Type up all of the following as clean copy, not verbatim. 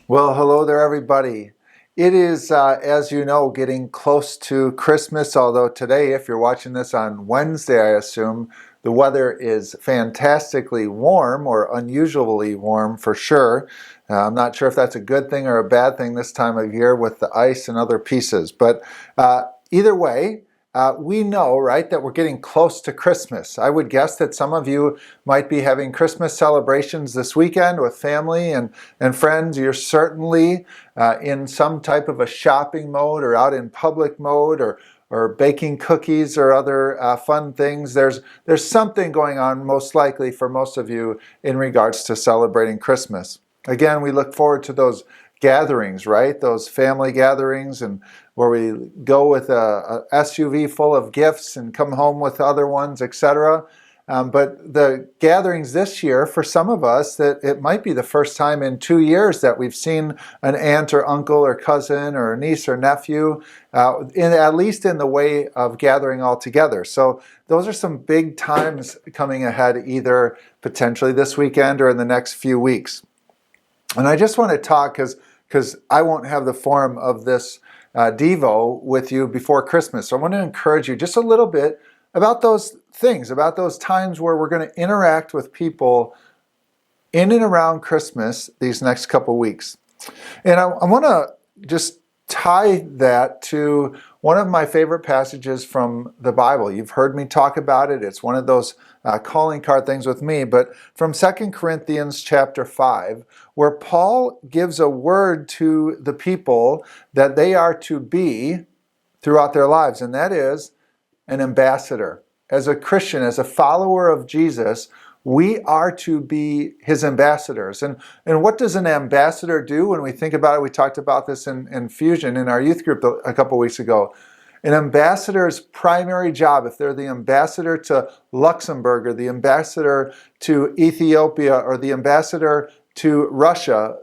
Well, hello there, everybody. It is, as you know, getting close to Christmas, although today, if you're watching this on Wednesday, I assume, the weather is fantastically warm or unusually warm for sure. I'm not sure if that's a good thing or a bad thing this time of year with the ice and other pieces, but either way, we know, right, that we're getting close to Christmas. I would guess that some of you might be having Christmas celebrations this weekend with family and friends. You're certainly in some type of a shopping mode or out in public mode or baking cookies or other fun things. There's something going on most likely for most of you in regards to celebrating Christmas. Again, we look forward to those gatherings, right? Those family gatherings and where we go with a SUV full of gifts and come home with other ones, etc. But the gatherings this year, for some of us, that it might be the first time in 2 years that we've seen an aunt or uncle or cousin or niece or nephew, at least in the way of gathering all together. So those are some big times coming ahead, either potentially this weekend or in the next few weeks. And I just want to talk because I won't have the forum of this Devo with you before Christmas. So I want to encourage you just a little bit about those things, about those times where we're going to interact with people in and around Christmas these next couple weeks. And I want to just tie that to one of my favorite passages from the Bible. You've heard me talk about it. It's one of those calling card things with me, but from 2 Corinthians chapter 5, where Paul gives a word to the people that they are to be throughout their lives, and that is an ambassador. As a Christian, as a follower of Jesus, we are to be his ambassadors. And what does an ambassador do? When we think about it, we talked about this in Fusion in our youth group a couple weeks ago. An ambassador's primary job, if they're the ambassador to Luxembourg or the ambassador to Ethiopia or the ambassador to Russia,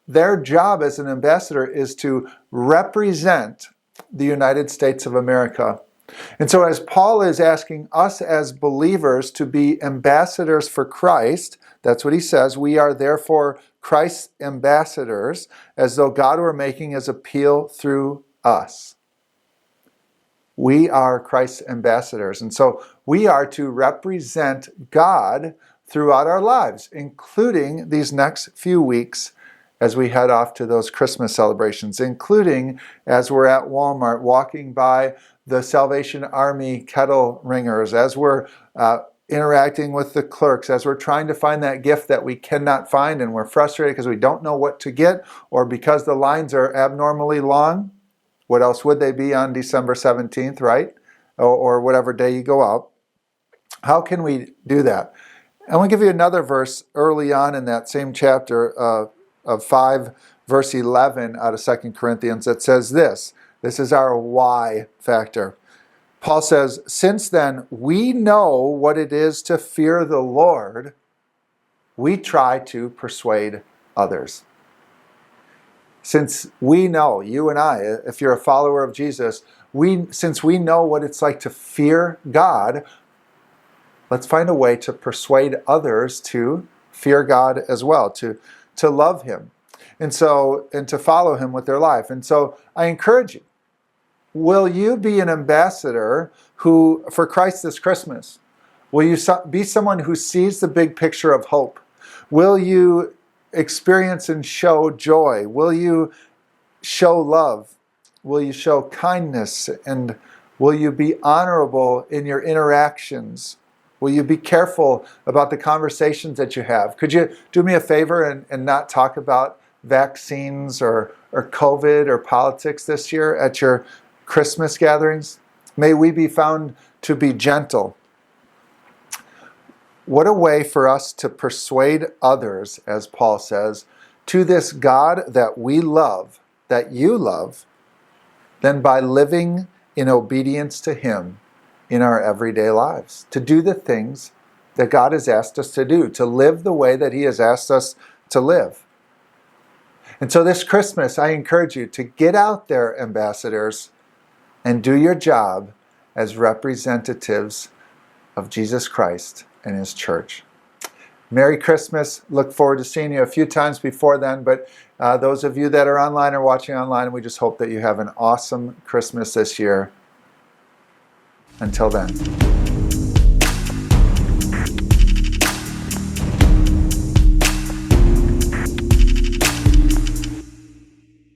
their job as an ambassador is to represent the United States of America. And so as Paul is asking us as believers to be ambassadors for Christ, that's what he says, we are therefore Christ's ambassadors, as though God were making his appeal through us. We are Christ's ambassadors. And so we are to represent God throughout our lives, including these next few weeks as we head off to those Christmas celebrations, including as we're at Walmart walking by the Salvation Army kettle ringers, as we're interacting with the clerks, as we're trying to find that gift that we cannot find and we're frustrated because we don't know what to get or because the lines are abnormally long. What else would they be on December 17th, right? Or whatever day you go out. How can we do that? I want to give you another verse early on in that same chapter of 5, verse 11 out of 2 Corinthians that says this. This is our why factor. Paul says, since then we know what it is to fear the Lord, we try to persuade others. Since we know, you and I, if you're a follower of Jesus, since we know what it's like to fear God, let's find a way to persuade others to fear God as well, to love him, and to follow him with their life. And so I encourage you, will you be an ambassador for Christ this Christmas? Will you be someone who sees the big picture of hope? Will you experience and show joy? Will you show love? Will you show kindness? And will you be honorable in your interactions? Will you be careful about the conversations that you have? Could you do me a favor and not talk about vaccines or COVID or politics this year at your Christmas gatherings? May we be found to be gentle. What a way for us to persuade others, as Paul says, to this God that we love, that you love, than by living in obedience to him in our everyday lives, to do the things that God has asked us to do, to live the way that he has asked us to live. And so this Christmas, I encourage you to get out there, ambassadors, and do your job as representatives of Jesus Christ and his church. Merry Christmas. Look forward to seeing you a few times before then. But those of you that are online or watching online, we just hope that you have an awesome Christmas this year. Until then.